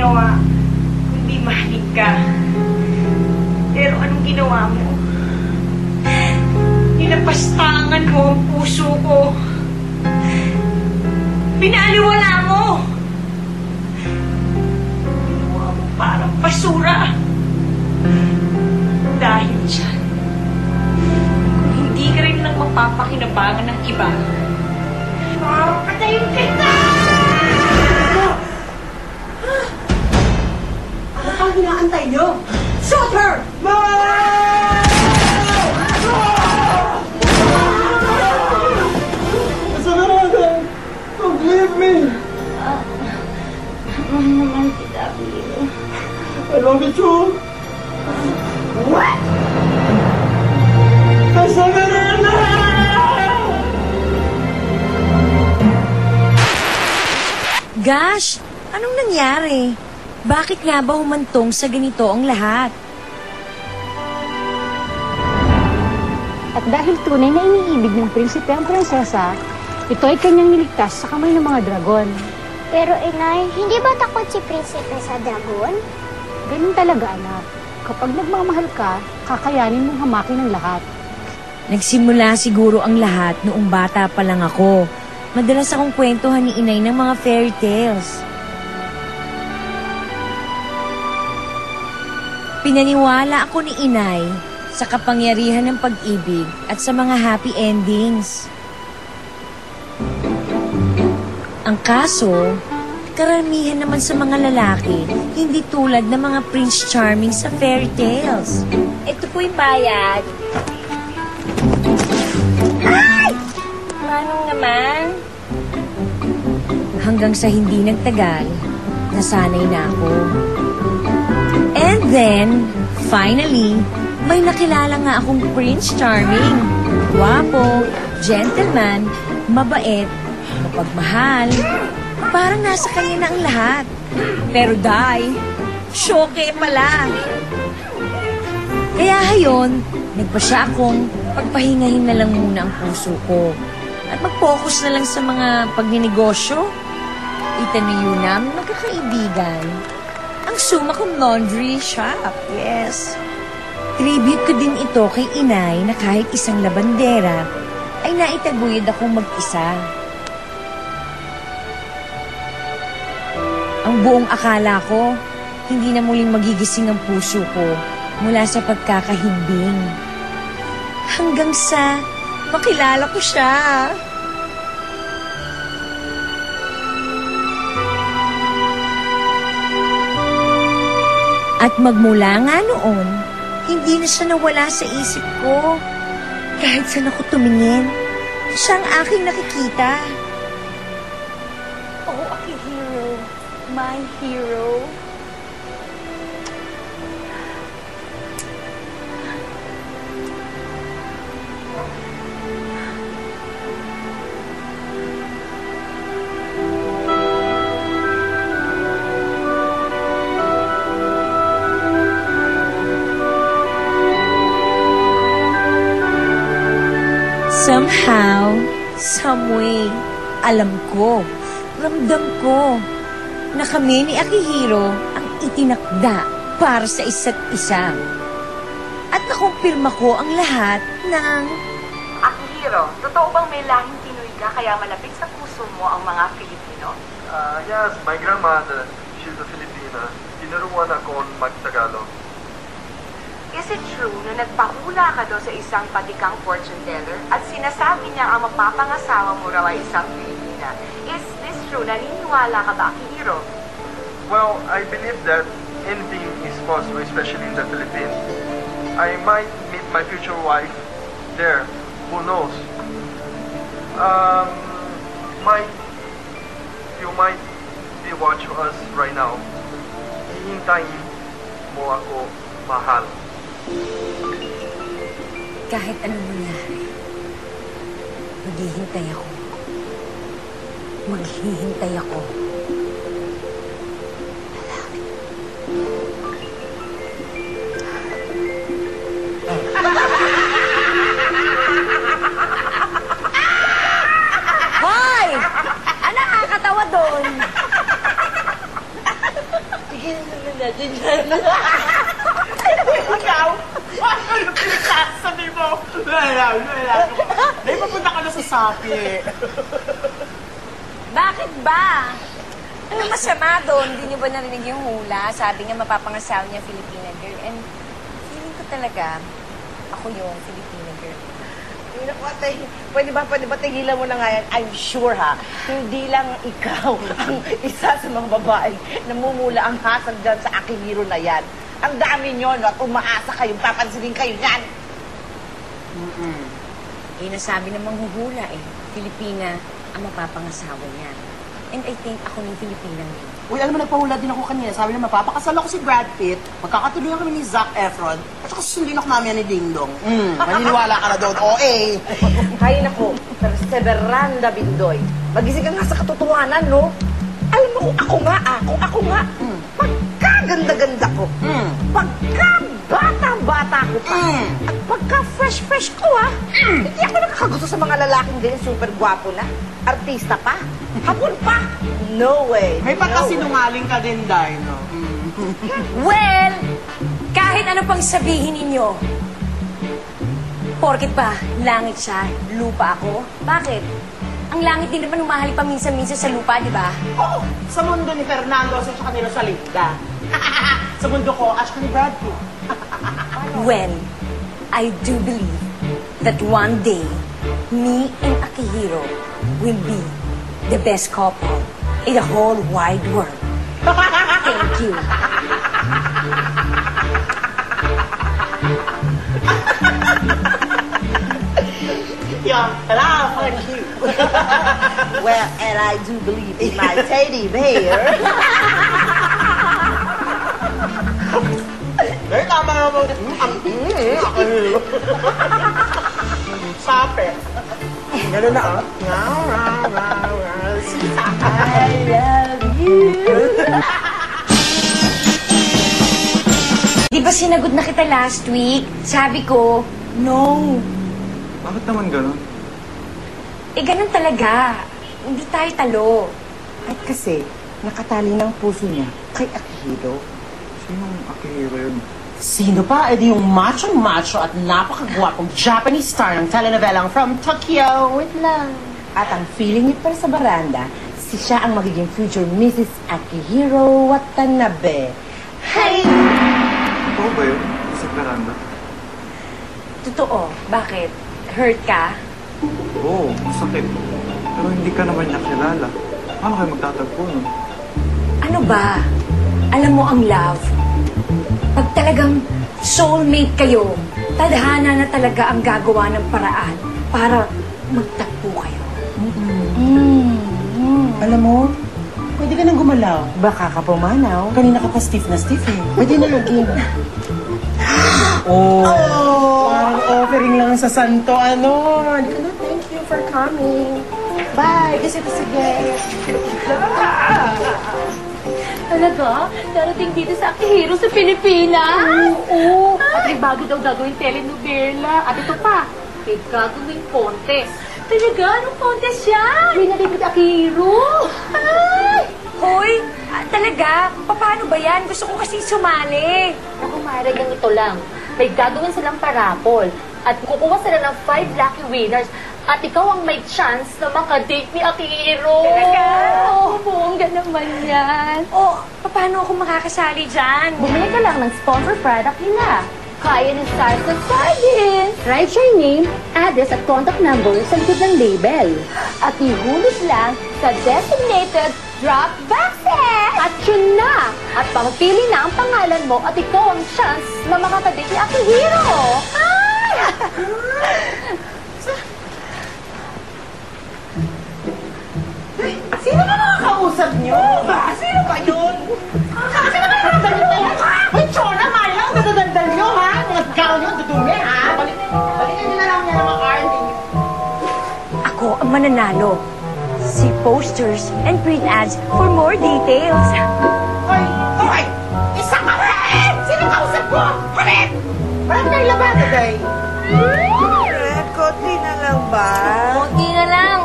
ginawa, kundi mahalin ka. Pero anong ginawa mo? Nilapastangan mo ang puso ko. Pinaliwala mo. Ginawa mo parang basura. Dahil dyan, kung hindi ka rin lang mapapakinabangan ng iba, papatayin kita! Ano pang hinaantay niyo? Shoot her! Esmeralda! Don't leave me! Mahal naman kita, Bill. I love you too! What? Esmeralda! Gosh! Anong nangyari? Bakit nga ba humantong sa ganito ang lahat? At dahil tunay na iniibig ng prinsipe ang prinsesa, ito ay kanyang niligtas sa kamay ng mga dragon. Pero inay, hindi ba takot si prinsipe sa dragon? Ganun talaga, anak. Kapag nagmamahal ka, kakayanin mong hamakin ang lahat. Nagsimula siguro ang lahat noong bata pa lang ako. Madalas akong kwentuhan ni inay ng mga fairy tales. Pinaniwala ako ni inay sa kapangyarihan ng pag-ibig at sa mga happy endings. Ang kaso, karamihan naman sa mga lalaki, hindi tulad ng mga Prince Charming sa fairy tales. Ito po yung bayad. Ay! Manong naman. Hanggang sa hindi nagtagal, nasanay na ako. And then, finally, may nakilala nga akong Prince Charming. Guwapo, gentleman, mabait, mapagmahal. Parang nasa kanya na ang lahat. Pero Day, syoke pala. Kaya hayon, nagpa siya akong pagpahingahin na lang muna ang puso ko. At mag-focus na lang sa mga pagninegosyo. Itanuyunam ng magkakaibigan. Ang suma kong laundry shop, yes. Tribute ko din ito kay inay na kahit isang labandera ay naitaguyod akong mag-isa. Ang buong akala ko, hindi na muling magigising ang puso ko mula sa pagkakahimbing. Hanggang sa makilala ko siya. At magmula nga noon, hindi na siya nawala sa isip ko. Kahit saan ako tumingin, siya ang aking nakikita. Oh, Akihiro. My hero. Somehow, someway, alam ko, ramdam ko, na kami ni Akihiro ang itinakda para sa isa't isa. At nakumpirma ko ang lahat ng... Akihiro, totoo bang may lahing Pinoy ka kaya malapit sa puso mo ang mga Filipino? Yes, my grandmother, she's a Filipina. Tinuruan akong mag-Tagalog. Is it true na nagpahula ka doon sa isang patikang fortune teller at sinasabi niya ang mapapangasawa mo raw ay isang Filipina? Is this true? Naniniwala ka ba, Akihiro? Well, I believe that anything is possible, especially in the Philippines. I might meet my future wife there. Who knows? You might be watching us right now. Hihintayin mo ako, mahal. Kahit anong mangyari, maghihintay ako. Maghihintay ako. Hoy! Ano nakakatawa doon? din yan. Ikaw? Ano pinagsasabi mo? Wala. Dahil papunta ka na sa sapi. Bakit ba? Ano masama doon? Hindi niyo ba narinig yung hula? Sabi nga mapapangasawa niya Filipina girl. And feeling ko talaga, ako yung Filipina girl. Pwede ba tigilan mo na nga yan? I'm sure ha, hindi lang ikaw ang isa sa mga babae namumula ang hasag dyan sa Akihiro na yan. Ang dami nyo, no? At umaasa kayong papansinin kayo yan. Eh, nasabi namang huhula eh. Filipina ang mapapangasawa niya. And I think ako ng Filipina din. Uy, alam mo, nagpahula din ako kanina. Sabi na mapapakasal ako si Brad Pitt, magkakatuloy kami ni Zac Efron, at saka susundin ako mamaya ni Ding Dong. Maniniwala ka na doon. OA. Hay nako, perseveranda Bindoy. Magising ka nga sa katotohanan, no? Alam mo, kung ako nga, pagkaganda-ganda ko, pagka-bata-bata ko pa, at pagka-fresh-fresh ko, ha? Hindi ako nakakagusto sa mga lalaking ganyan, super gwapo na, artista pa, hapon pa. No way. May pagkasinungaling ka din, Day, no? Well, kahit ano pang sabihin ninyo, porket pa, langit siya, lupa ako. Bakit? Ang langit din naman humahali pa minsan-minsan sa lupa, di ba? Oo, sa mundo ni Fernando at saka ni Rosalinda. Sa mundo ko at saka ni Brad Pitt. Well, I do believe that one day, me and Akihiro will be the best couple in the whole wide world. Thank you. Yeah, hello, thank you. Well, and I do believe in my teddy bear. Eh, tama naman. Sape. Ganun na, ah. I love you. Di ba sinagot na kita last week? Sabi ko, no. Bakit naman gano'n? Eh, ganun talaga. Hindi tayo talo. At kasi, nakatali ng puso niya kay Akihiro. Sinong Akihiro yun? Sino pa? Eh di yung macho-macho at napakagwapong Japanese star ng telenovelang From Tokyo. Wait lang. At ang feeling niya para sa baranda, siya ang magiging future Mrs. Akihiro Watanabe. Hey! Ito ba yun? Sa veranda? Totoo. Bakit? Hurt ka? Oo, masakit. Pero hindi ka naman niya kilala. Paano kayo magtatagpo nun? Ano ba? Alam mo ang love? Pag talagang soulmate kayo, tadhana na talaga ang gagawa ng paraan para magtagpo kayo. Alam mo, pwede ka nang gumalaw. Baka ka pumanaw. Kanina ka pa stiff na stiff eh. Pwede na lagin. Oh! Parang offering lang sa santo, ano. Thank you for coming. Bye! Kasi sige. Talaga? Darating dito sa Akihiro sa Pilipinas? Oo. At may bago daw gagawin telenovela. At ito pa, may gagawin contest. Talaga? Anong contest yan? Winner din with Akihiro. Ay! Hoy! Talaga? Paano ba yan? Gusto ko kasi sumali. Naku, Mara, ganito lang. May gagawin silang parapol. At kukuha sila ng 5 lucky winners. At ikaw ang may chance na makadate ni Akihiro. Talaga? Oo, bongga naman yan. Oh, paano ako makakasali dyan? Bumili ka lang ng sponsor product nila. Kaya ng stars at sardines. Write your name, address at contact number sa likod ng label. At ihulog lang sa designated drop boxes. At yun na. At pangpili na ang pangalan mo at ikaw ang chance na makakadate ni Akihiro. Ay! Sino ba nakakausap niyo? Sino ba yun? Sino ba nakakadal niyo? Uy, Chona, Marla, ang dadadaldal niyo, ha? Mga gown niyo, dudumi, ha? Balikan niyo na lang yan ang mga card. Ako ang mananalo. See posters and print ads for more details. Hoy! Hoy! Isa ka rin! Sino kausap ko? Ulit! Parang naglaban today. Konti na lang ba? Konti na lang.